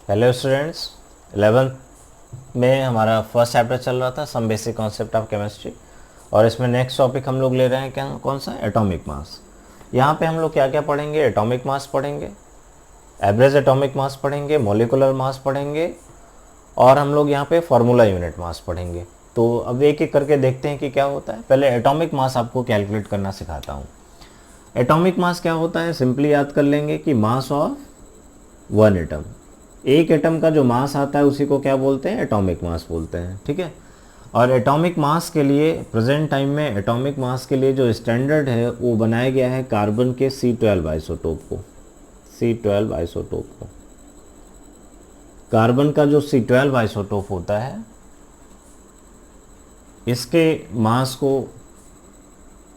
Hello students, 11th में हमारा first chapter चल रहा था some basic concept of chemistry. और इसमें नेक्स्ट टॉपिक हम लोग ले रहे हैं क्या, कौन सा, एटॉमिक मास। यहाँ पे हम लोग क्या क्या पढ़ेंगे, एटॉमिक मास पढ़ेंगे, एवरेज एटॉमिक मास पढ़ेंगे, मॉलिकुलर मास पढ़ेंगे, और हम लोग यहाँ पे फार्मूला यूनिट मास पढ़ेंगे। तो अब एक एक करके देखते हैं कि क्या होता है। पहले एटॉमिक मास आपको कैलकुलेट करना सिखाता हूँ। एटॉमिक मास क्या होता है, सिंपली याद कर लेंगे कि मास ऑफ वन एटम। एक एटम का जो मास आता है उसी को क्या बोलते हैं, एटॉमिक मास बोलते हैं। ठीक है। और एटॉमिक मास के लिए प्रेजेंट टाइम में एटॉमिक मास के लिए जो स्टैंडर्ड है वो बनाया गया है कार्बन के C12 आइसोटोप को। C12 आइसोटोप को, कार्बन का जो C12 आइसोटोप होता है इसके मास को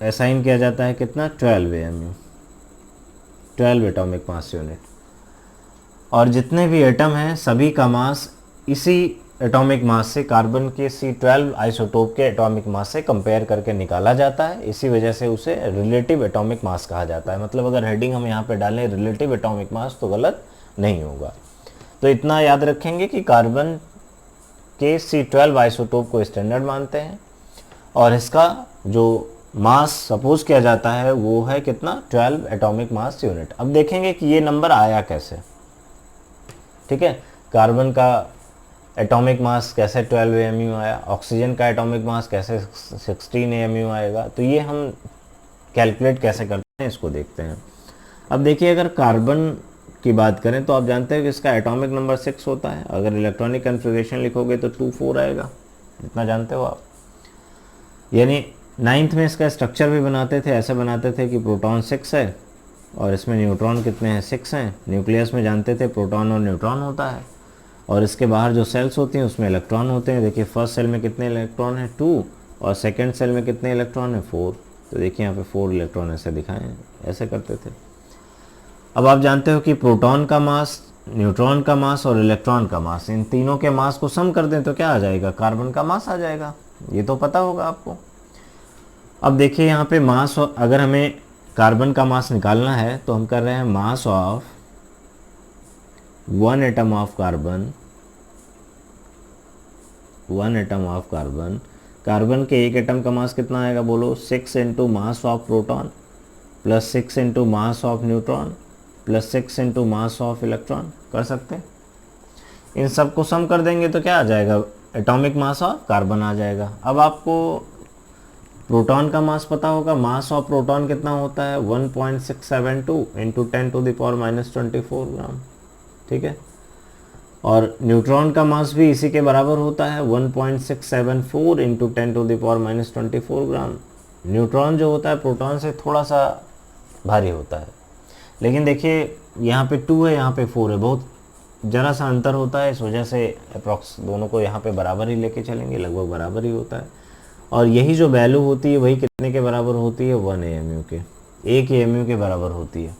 असाइन किया जाता है कितना, 12 AMU, 12 एटॉमिक मास यूनिट। और जितने भी एटम हैं सभी का मास इसी एटॉमिक मास से, कार्बन के C12 आइसोटोप के एटॉमिक मास से कंपेयर करके निकाला जाता है। इसी वजह से उसे रिलेटिव एटॉमिक मास कहा जाता है। मतलब अगर हेडिंग हम यहाँ पे डालें रिलेटिव एटॉमिक मास तो गलत नहीं होगा। तो इतना याद रखेंगे कि कार्बन के C12 आइसोटोप को स्टैंडर्ड मानते हैं और इसका जो मास सपोज किया जाता है वो है कितना, 12 एटॉमिक मास यूनिट। अब देखेंगे कि ये नंबर आया कैसे। ठीक है, कार्बन का एटॉमिक मास कैसे 12 AMU आया, ऑक्सीजन का एटॉमिक मास कैसे 16 AMU आएगा, तो ये हम कैलकुलेट कैसे करते हैं इसको देखते हैं। अब देखिए, अगर कार्बन की बात करें तो आप जानते हैं कि इसका एटॉमिक नंबर 6 होता है। अगर इलेक्ट्रॉनिक कन्फिग्रेशन लिखोगे तो 2 4 आएगा, इतना जानते हो आप। यानी 9th में इसका स्ट्रक्चर भी बनाते थे, ऐसे बनाते थे कि प्रोटॉन 6 है और इसमें न्यूट्रॉन कितने हैं, 6 हैं। न्यूक्लियस में जानते थे प्रोटॉन और न्यूट्रॉन होता है और इसके बाहर जो सेल्स होती हैं उसमें इलेक्ट्रॉन होते हैं। देखिए फर्स्ट सेल में कितने इलेक्ट्रॉन हैं, 2, और सेकंड सेल में कितने इलेक्ट्रॉन हैं, 4। तो देखिए यहाँ पे 4 इलेक्ट्रॉन ऐसे दिखाए हैं, ऐसे करते थे। अब आप जानते हो कि प्रोटॉन का मास, न्यूट्रॉन का मास और इलेक्ट्रॉन का मास, इन तीनों के मास को सम कर दें तो क्या आ जाएगा, कार्बन का मास आ जाएगा। ये तो पता होगा आपको। अब देखिए यहाँ पे मास, अगर हमें कार्बन का मास निकालना है तो हम कर रहे हैं mass of one atom of carbon, one atom of carbon. Carbon के एक एटम का मास कितना आएगा बोलो, 6 into mass of proton plus 6 into mass of neutron plus 6 into mass of electron. कर सकते हैं, इन सब को सम कर देंगे तो क्या आ जाएगा, एटॉमिक मास ऑफ कार्बन आ जाएगा। अब आपको प्रोटॉन का मास पता होगा, मास ऑफ प्रोटॉन कितना होता है, 1.672 इंटू 10⁻24 ग्राम। ठीक है। और न्यूट्रॉन का मास भी इसी के बराबर होता है, 1.674 इंटू 10⁻24 ग्राम। न्यूट्रॉन जो होता है प्रोटॉन से थोड़ा सा भारी होता है, लेकिन देखिए यहाँ पे 2 है, यहाँ पे 4 है, बहुत ज़रा सा अंतर होता है। इस वजह से अप्रॉक्स दोनों को यहाँ पे बराबर ही लेके चलेंगे, लगभग बराबर ही होता है। और यही जो वैल्यू होती है वही कितने के बराबर होती है, 1 AMU के, 1 AMU के बराबर होती है।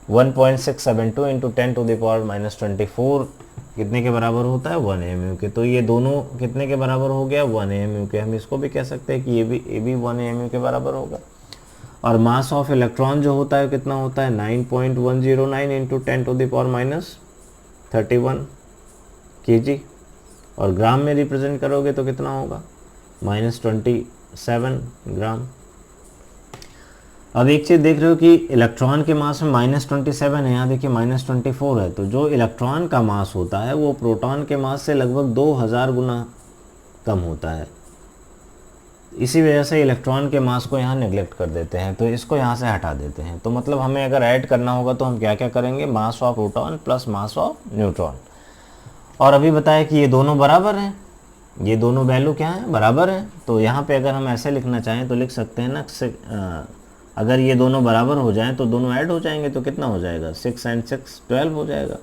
1.672 इंटू 10⁻24 कितने के बराबर होता है, 1 AMU के। तो ये दोनों कितने के बराबर हो गया, 1 AMU के। हम इसको भी कह सकते हैं कि ये भी 1 AMU के बराबर होगा। और मास ऑफ इलेक्ट्रॉन जो होता है कितना होता है, 9.109 इंटू 10⁻31 kg। और ग्राम में रिप्रेजेंट करोगे तो कितना होगा, -27 ग्राम। अब एक चीज़ देख रहे हो कि इलेक्ट्रॉन के मास में -27 है, यहाँ देखिए -24 है। तो जो इलेक्ट्रॉन का मास होता है वो प्रोटॉन के मास से लगभग 2000 गुना कम होता है। इसी वजह से इलेक्ट्रॉन के मास को यहाँ नेग्लेक्ट कर देते हैं, तो इसको यहाँ से हटा देते हैं। तो मतलब हमें अगर ऐड करना होगा तो हम क्या क्या करेंगे, mass of proton plus mass of neutron. और अभी बताया कि ये दोनों बराबर हैं, ये दोनों वैल्यू क्या है, बराबर है। तो यहाँ पे अगर हम ऐसे लिखना चाहें तो लिख सकते हैं ना, अगर ये दोनों बराबर हो जाएं तो दोनों ऐड हो जाएंगे तो कितना हो जाएगा, 6 और 6 12 हो जाएगा।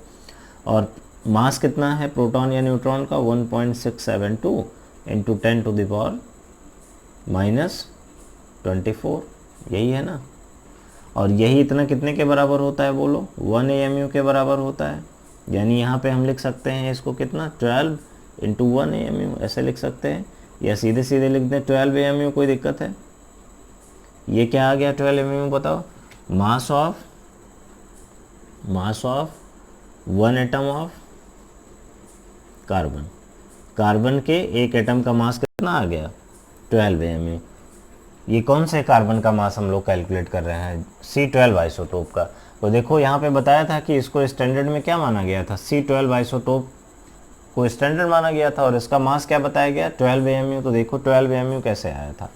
और मास कितना है प्रोटॉन या न्यूट्रॉन का, 1.672 इंटू 10⁻24, यही है ना। और यही इतना कितने के बराबर होता है बोलो, 1 AMU के बराबर होता है। यानी यहाँ पे हम लिख सकते हैं इसको कितना, 12 इंटू 1 AMU, ऐसे लिख सकते हैं, या सीधे सीधे लिख दें 12 AMU, कोई दिक्कत है। ये क्या आ गया 12 AMU बताओ, mass of one atom of carbon. Carbon के एक एटम का मास कितना आ गया 12 AMU। ये कौन से कार्बन का मास हम लोग कैलकुलेट कर रहे हैं C12 आइसोटोप का। तो देखो यहाँ पे बताया था कि इसको स्टैंडर्ड में क्या माना गया था, C12 आइसोटोप को स्टैंडर्ड माना गया था और इसका मास क्या बताया गया 12 AMU। तो देखो 12 AMU कैसे आया था,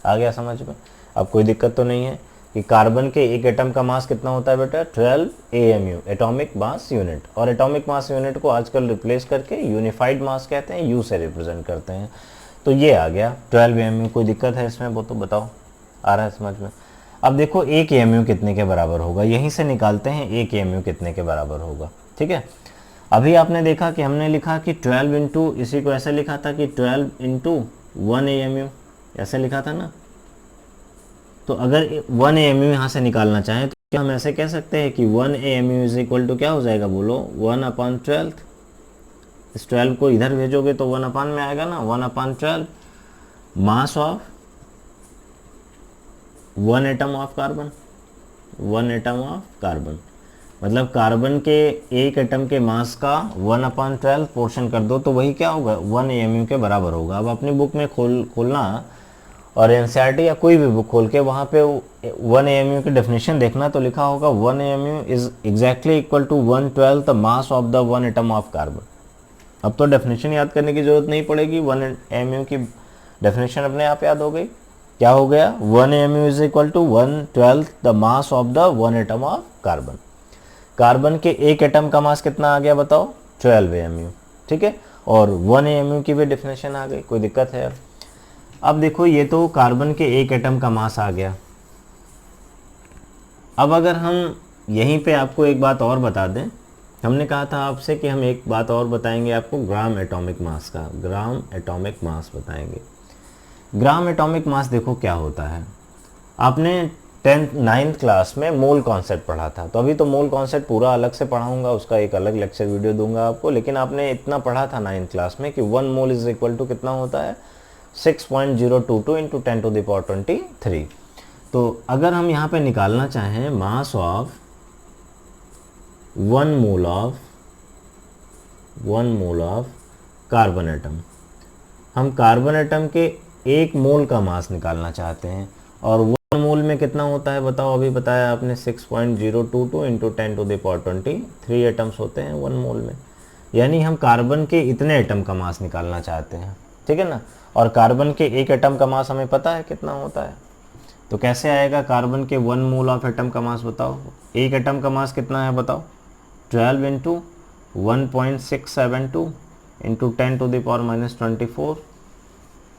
आ गया समझ में। अब कोई दिक्कत तो नहीं है कि कार्बन के एक एटम का मास कितना होता है बेटा 12 AMU एटॉमिक मास यूनिट। और एटॉमिक मास यूनिट को आजकल रिप्लेस करके यूनिफाइड मास कहते हैं, यू से रिप्रेजेंट करते हैं। तो ये आ गया 12 AMU। कोई दिक्कत है इसमें, वो तो बताओ, आ रहा है समझ में। अब देखो 1 AMU कितने के बराबर होगा, यहीं से निकालते हैं 1 AMU कितने के बराबर होगा। ठीक है, अभी आपने देखा कि हमने लिखा कि 12 इंटू, इसी को ऐसे लिखा था कि 12 इंटू 1 AMU, ऐसे लिखा था ना। तो अगर 1 AMU यहाँ से निकालना चाहें तो क्या हम ऐसे कह सकते हैं कि 1 AMU इज इक्वल टू क्या हो जाएगा, बोलो 1/12। इस 12 को इधर भेजोगे तो 1 में आएगा ना, 1/12 mass of 1 atom of carbon, 1 atom of carbon. मतलब कार्बन के एक एटम के मास का 1/12 पोर्शन कर दो तो वही क्या होगा 1 AMU के बराबर होगा। अब अपनी बुक में खोलना और एनसीईआरटी या कोई भी बुक खोल के वहाँ पे 1 AMU की डेफिनेशन देखना, तो लिखा होगा 1 AMU is exactly equal to 1/12 the mass of the 1 atom of carbon. अब तो डेफिनेशन याद करने की जरूरत नहीं पड़ेगी, 1 AMU की डेफिनेशन अपने आप याद हो गई। क्या हो गया 1 AMU is equal to 1/12 the mass of the 1 atom of carbon. Carbon के एक एटम का मास कितना आ गया बताओ 12 AMU। ठीक है, और 1 AMU की भी डेफिनेशन आ गई। कोई दिक्कत है यार। अब देखो ये तो कार्बन के एक एटम का मास आ गया। अब अगर हम यहीं पे आपको एक बात और बता दें, हमने कहा था आपसे कि हम एक बात और बताएंगे आपको ग्राम एटॉमिक मास का, ग्राम एटॉमिक मास बताएंगे। ग्राम एटॉमिक मास देखो क्या होता है, आपने 9th क्लास में मोल कॉन्सेप्ट पढ़ा था। तो अभी तो मोल कॉन्सेप्ट पूरा अलग से पढ़ाऊंगा, उसका एक अलग लेक्चर वीडियो दूंगा आपको। लेकिन आपने इतना पढ़ा था 9th क्लास में कि 1 मोल इज इक्वल टू कितना होता है 6.022 इंटू 10⁻23। तो अगर हम यहाँ पे निकालना चाहें mass of 1 mole of carbon atom, हम कार्बन एटम के 1 मोल का मास निकालना चाहते हैं। और 1 मोल में कितना होता है बताओ, अभी बताया आपने 6.022 इंटू 10⁻23 एटम्स होते हैं 1 मोल में। यानी हम कार्बन के इतने एटम का मास निकालना चाहते हैं, ठीक है ना। और कार्बन के एक एटम का मास हमें पता है कितना होता है। तो कैसे आएगा कार्बन के 1 मोल ऑफ एटम का मास बताओ, एक एटम का मास कितना है बताओ 12 इंटू 1.672 इंटू 10⁻24।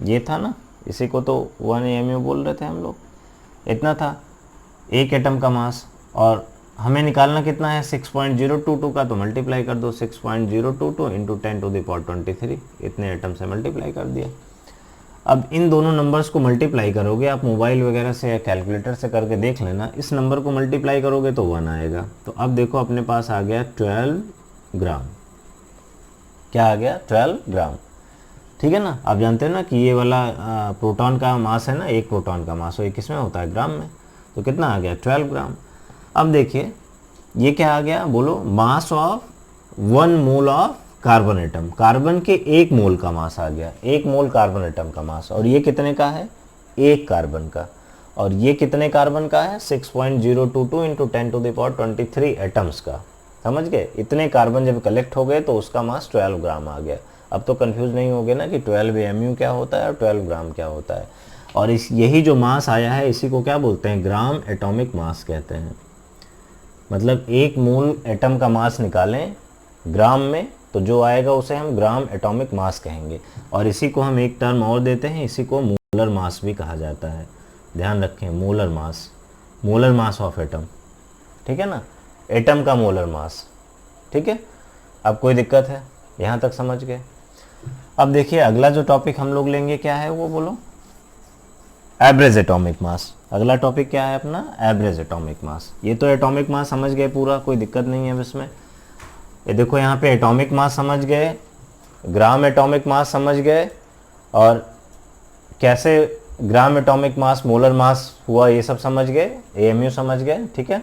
ये था ना, इसी को तो 1 AMU बोल रहे थे हम लोग। इतना था एक एटम का मास, और हमें निकालना कितना है 6.022 का, तो मल्टीप्लाई कर दो 6.022 इंटू 10⁻23, इतने एटम से मल्टीप्लाई कर दिया। अब इन दोनों नंबर्स को मल्टीप्लाई करोगे, आप मोबाइल वगैरह से या कैलकुलेटर से करके देख लेना, इस नंबर को मल्टीप्लाई करोगे तो 1 आएगा। तो अब देखो अपने पास आ गया 12 ग्राम। क्या आ गया 12 ग्राम, ठीक है ना। आप जानते हैं ना कि ये वाला प्रोटॉन का मास है ना, एक प्रोटॉन का मास, वो किसमें होता है ग्राम में। तो कितना आ गया 12 ग्राम। अब देखिए ये क्या आ गया, बोलो mass of 1 mole of carbon atom. Carbon के 1 मोल का मास आ गया, 1 मोल कार्बन एटम का मास। और ये कितने का है, 1 कार्बन का। और ये कितने कार्बन का है 6.022 इंटू 10⁻23 एटम्स का। समझ गए, इतने कार्बन जब कलेक्ट हो गए तो उसका मास 12 ग्राम आ गया। अब तो कंफ्यूज नहीं होगे ना कि 12 AMU क्या होता है और 12 ग्राम क्या होता है। और इस यही जो मास आया है इसी को क्या बोलते हैं, ग्राम एटॉमिक मास कहते हैं। मतलब 1 मोल एटम का मास निकालें ग्राम में तो जो आएगा उसे हम ग्राम एटॉमिक मास कहेंगे। और इसी को हम एक टर्म और देते हैं, इसी को मोलर मास भी कहा जाता है। ध्यान रखें, molar mass, molar mass of atom, ठीक है ना, एटम का मोलर मास। ठीक है, अब कोई दिक्कत है, यहाँ तक समझ गए। अब देखिए अगला जो टॉपिक हम लोग लेंगे क्या है वो बोलो, एवरेज एटॉमिक मास। अगला टॉपिक क्या है अपना, एवरेज एटॉमिक मास। ये तो एटॉमिक मास समझ गए पूरा, कोई दिक्कत नहीं है इसमें। ये देखो यहाँ पे एटॉमिक मास समझ गए, ग्राम एटॉमिक मास समझ गए, और कैसे gram atomic mass molar mass हुआ ये सब समझ गए, AMU समझ गए, ठीक है।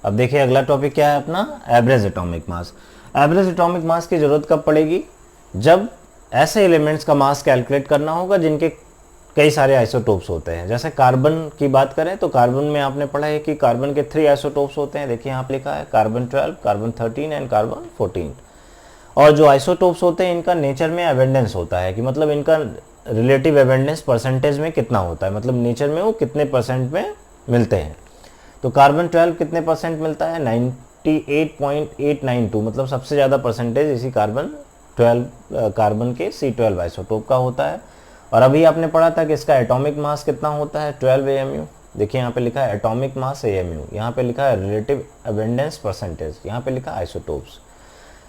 अब देखिए अगला टॉपिक क्या है अपना, एवरेज एटॉमिक मास। एवरेज एटॉमिक मास की ज़रूरत कब पड़ेगी, जब ऐसे एलिमेंट्स का मास कैलकुलेट करना होगा जिनके कई सारे आइसोटोप्स होते हैं। जैसे कार्बन की बात करें तो कार्बन में आपने पढ़ा है कि कार्बन के 3 आइसोटोप्स होते हैं। देखिए यहाँ पे लिखा है कार्बन 12, कार्बन 13 एंड कार्बन 14। और जो आइसोटोप्स होते हैं इनका नेचर में अबेंडेंस होता है कि मतलब इनका रिलेटिव अबेंडेंस परसेंटेज में कितना होता है, मतलब नेचर में वो कितने परसेंट में मिलते हैं। तो कार्बन 12 कितने परसेंट मिलता है, 98.892, मतलब सबसे ज़्यादा परसेंटेज इसी कार्बन 12 कार्बन के C12 आइसोटोप का होता है। और अभी आपने पढ़ा था कि इसका एटॉमिक मास कितना होता है, 12 AMU। देखिए यहाँ पे लिखा है एटॉमिक मास AMU, यहाँ पे लिखा है रिलेटिव अबेंडेंस परसेंटेज, यहाँ पे लिखा है आइसोटोप्स।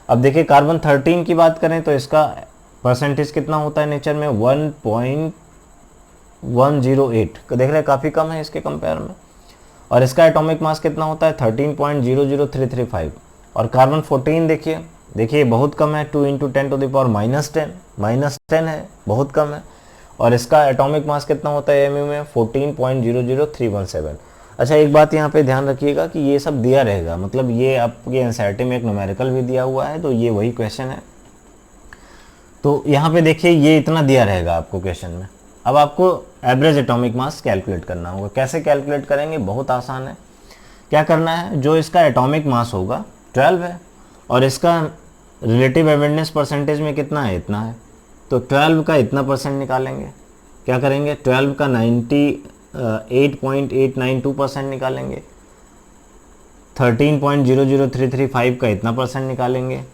अब देखिए कार्बन 13 की बात करें तो इसका परसेंटेज कितना होता है नेचर में, 1.108। देख रहे हैं काफ़ी कम है इसके कंपेयर में। और इसका एटॉमिक मास कितना होता है, 13.00335। और कार्बन 14 देखिए बहुत कम है, 2 × 10⁻⁻10, -10 है, बहुत कम है। और इसका एटॉमिक मास कितना होता है एमयू में, 14.00317। अच्छा एक बात यहाँ पे ध्यान रखिएगा कि ये सब दिया रहेगा, मतलब ये आपके एनसीईआरटी में एक न्यूमेरिकल भी दिया हुआ है, तो ये वही क्वेश्चन है। तो यहाँ पे देखिए ये इतना दिया रहेगा आपको क्वेश्चन में। अब आपको एवरेज एटॉमिक मास कैलकुलेट करना होगा। कैसे कैलकुलेट करेंगे, बहुत आसान है। क्या करना है, जो इसका एटॉमिक मास होगा 12 है और इसका रिलेटिव अबेंडेंस परसेंटेज में कितना है, इतना है, तो 12 का इतना परसेंट निकालेंगे। क्या करेंगे, 12 का 98.892% निकालेंगे, 13.00335 का इतना परसेंट निकालेंगे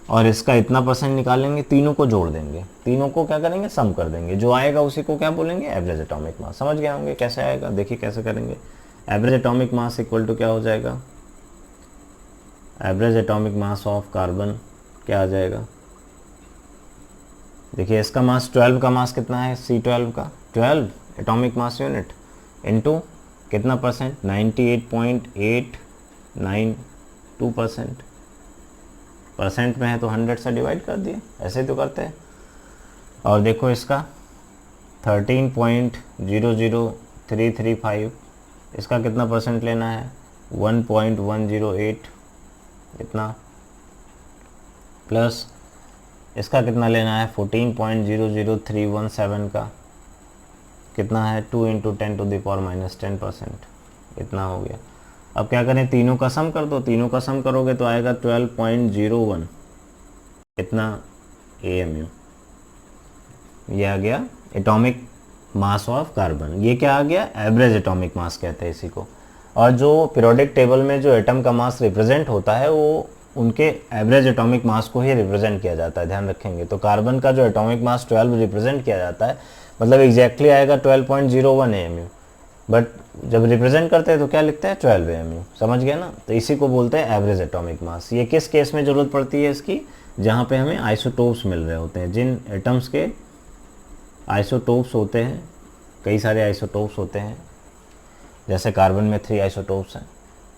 और इसका इतना परसेंट निकालेंगे। तीनों को जोड़ देंगे, तीनों को क्या करेंगे, सम कर देंगे। जो आएगा उसी को क्या बोलेंगे, एवरेज एटॉमिक मास। समझ गए होंगे कैसे आएगा, देखिए कैसे करेंगे। Average atomic mass equal to क्या हो जाएगा, average atomic mass of carbon क्या आ जाएगा। देखिए इसका मास 12 का मास कितना है, C12 का 12 एटॉमिक मास यूनिट इनटू कितना परसेंट, 98.892%। परसेंट में है तो 100 से डिवाइड कर दिए, ऐसे तो करते हैं। और देखो इसका 13.00335, इसका कितना परसेंट लेना है, 1.108 इतना, प्लस इसका कितना लेना है 14.00317 का कितना है 2 × 10⁻⁻10% इतना हो गया। अब क्या करें, तीनों का सम कर दो, तीनों का सम करोगे तो आएगा 12.01 इतना AMU। ये आ गया एटॉमिक मास ऑफ कार्बन। ये क्या आ गया, एवरेज एटॉमिक मास कहते हैं इसी को। और जो पीरियोडिक टेबल में जो एटम का मास रिप्रेजेंट होता है वो उनके एवरेज एटॉमिक मास को ही रिप्रेजेंट किया जाता है, ध्यान रखेंगे। तो कार्बन का जो एटॉमिक मास 12 रिप्रेजेंट किया जाता है, मतलब एग्जैक्टली आएगा 12.01 AMU, बट जब रिप्रेजेंट करते हैं तो क्या लिखते हैं 12 AMU। समझ गए ना, तो इसी को बोलते हैं एवरेज एटॉमिक मास। ये किस केस में ज़रूरत पड़ती है इसकी, जहाँ पे हमें आइसोटोप्स मिल रहे होते हैं, जिन एटम्स के आइसोटोप्स होते हैं, कई सारे आइसोटोप्स होते हैं, जैसे कार्बन में 3 आइसोटोप्स हैं,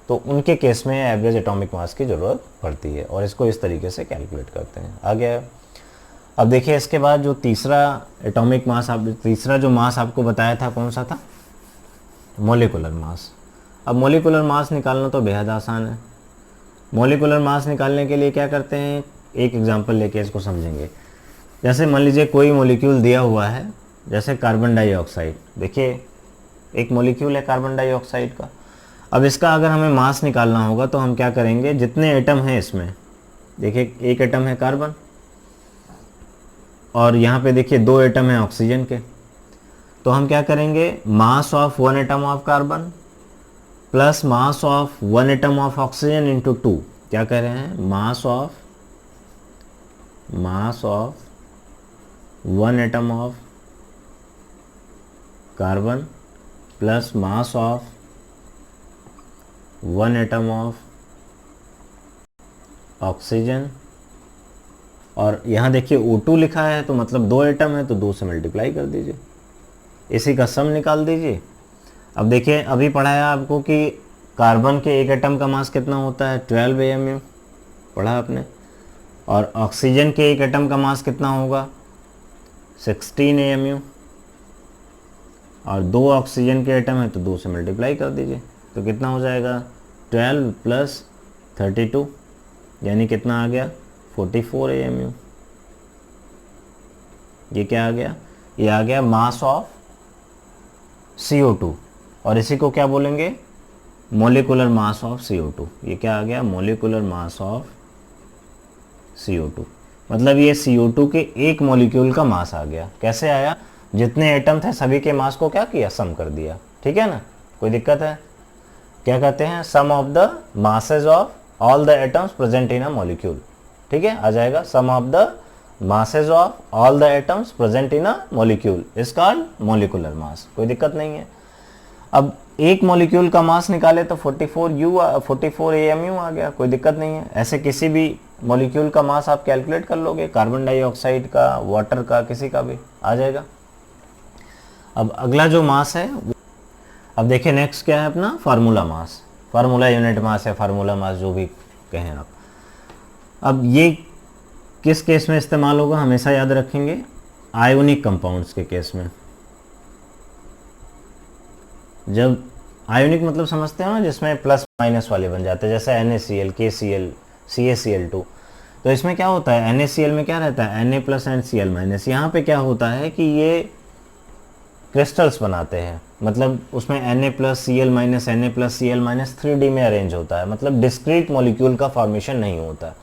तो उनके केस में एवरेज एटॉमिक मास की ज़रूरत पड़ती है और इसको इस तरीके से कैलकुलेट करते हैं। आ गया। अब देखिए इसके बाद जो तीसरा एटॉमिक मास, तीसरा जो मास आपको बताया था कौन सा था, मोलिकुलर मास। अब मोलिकुलर मास निकालना तो बेहद आसान है। मोलिकुलर मास निकालने के लिए क्या करते हैं, एक एग्जांपल लेके इसको समझेंगे। जैसे मान लीजिए कोई मॉलिक्यूल दिया हुआ है, जैसे कार्बन डाइऑक्साइड। देखिए एक मॉलिक्यूल है कार्बन डाइऑक्साइड का। अब इसका अगर हमें मास निकालना होगा तो हम क्या करेंगे, जितने एटम हैं इसमें, देखिए एक एटम है कार्बन और यहाँ पे देखिए 2 एटम हैं ऑक्सीजन के, तो हम क्या करेंगे, mass of 1 atom of carbon plus mass of 1 atom of oxygen into 2। क्या कह रहे हैं, mass of 1 atom of carbon plus mass of 1 atom of oxygen. और यहाँ देखिए O2 लिखा है तो मतलब 2 एटम है तो 2 से मल्टीप्लाई कर दीजिए, इसी का सम निकाल दीजिए। अब देखिए अभी पढ़ाया आपको कि कार्बन के एक एटम का मास कितना होता है 12 AMU, पढ़ा आपने। और ऑक्सीजन के एक एटम का मास कितना होगा 16 AMU, और 2 ऑक्सीजन के एटम है तो 2 से मल्टीप्लाई कर दीजिए, तो कितना हो जाएगा 12 प्लस 32, यानी कितना आ गया 44 AMU। ये क्या आ गया, ये आ गया मास ऑफ CO2, और इसी को क्या बोलेंगे, मोलिकुलर मास ऑफ CO2। ये क्या आ गया, मोलिकुलर मास ऑफ CO2। मतलब ये CO2 के एक मॉलिक्यूल का मास आ गया। कैसे आया, जितने एटम थे सभी के मास को क्या किया, सम कर दिया। ठीक है ना, कोई दिक्कत है? क्या कहते हैं, sum of the masses of all the atoms present in a molecule. ठीक है, आ जाएगा sum of the masses of all the atoms present in a molecule is called molecular mass। कोई दिक्कत नहीं है। अब एक मॉलिक्यूल का मास निकाले तो 44 AMU आ गया, कोई दिक्कत नहीं है। ऐसे किसी भी मॉलिक्यूल का मास आप कैलकुलेट कर लोगे, कार्बन डाइऑक्साइड का, वाटर का, किसी का भी आ जाएगा। अब अगला जो मास है, अब देखिए नेक्स्ट क्या है अपना, formula mass, formula unit mass है, फार्मूला मास जो भी कहें आप। अब ये किस केस में इस्तेमाल होगा, हमेशा याद रखेंगे, आयोनिक कंपाउंड्स के केस में। जब आयोनिक मतलब समझते हो ना, जिसमें प्लस माइनस वाले बन जाते हैं, जैसे NaCl, KCl, CaCl2। तो इसमें क्या होता है, NaCl में क्या रहता है, Na plus and Cl minus. यहाँ पे क्या होता है कि ये क्रिस्टल्स बनाते हैं, मतलब उसमें Na plus Cl minus, Na plus Cl minus 3D में अरेंज होता है, मतलब डिस्क्रीट मॉलिक्यूल का फॉर्मेशन नहीं होता।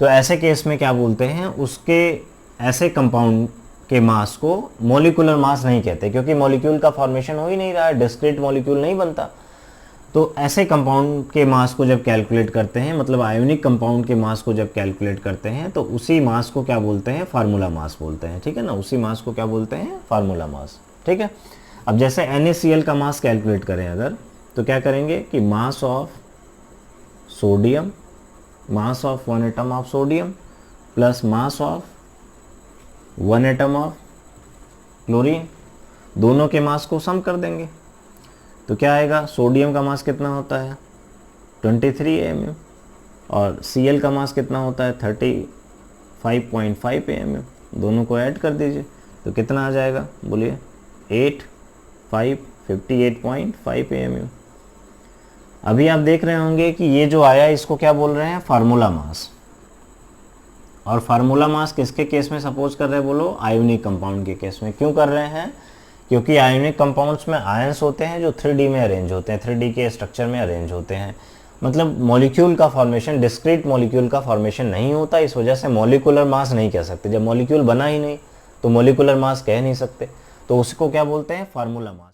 तो ऐसे केस में क्या बोलते हैं, उसके ऐसे कंपाउंड के मास को मॉलिक्यूलर मास नहीं कहते, क्योंकि मॉलिक्यूल का फॉर्मेशन हो ही नहीं रहा है, डिस्क्रीट मॉलिक्यूल नहीं बनता। तो ऐसे कंपाउंड के मास को जब कैलकुलेट करते हैं, मतलब आयोनिक कंपाउंड के मास को जब कैलकुलेट करते हैं, तो उसी मास को क्या बोलते हैं, फार्मूला मास बोलते हैं। ठीक है ना, उसी मास को क्या बोलते हैं, फार्मूला मास। ठीक है, अब जैसे NaCl का मास कैलकुलेट करें अगर, तो क्या करेंगे कि mass of sodium, mass of 1 atom of sodium plus mass of 1 atom of chlorine, दोनों के मास को सम कर देंगे। तो क्या आएगा, सोडियम का मास कितना होता है 23 AMU, और Cl का मास कितना होता है 35.5 AMU। दोनों को ऐड कर दीजिए तो कितना आ जाएगा, बोलिए 58.5 AMU। अभी आप देख रहे होंगे कि ये जो आया इसको क्या बोल रहे हैं, फार्मूला मास। और फार्मूला मास किसके केस में सपोज कर रहे हैं, बोलो आयोनिक कंपाउंड के केस में। क्यों कर रहे हैं, क्योंकि आयोनिक कंपाउंड्स में आयंस होते हैं जो 3D में अरेंज होते हैं, 3D के स्ट्रक्चर में अरेंज होते हैं। मतलब मॉलिक्यूल का फॉर्मेशन, डिस्क्रीट मॉलिक्यूल का फॉर्मेशन नहीं होता, इस वजह से मॉलिकुलर मास नहीं कह सकते। जब मॉलिक्यूल बना ही नहीं तो मॉलिकुलर मास कह नहीं सकते, तो उसको क्या बोलते हैं, फार्मूला मास।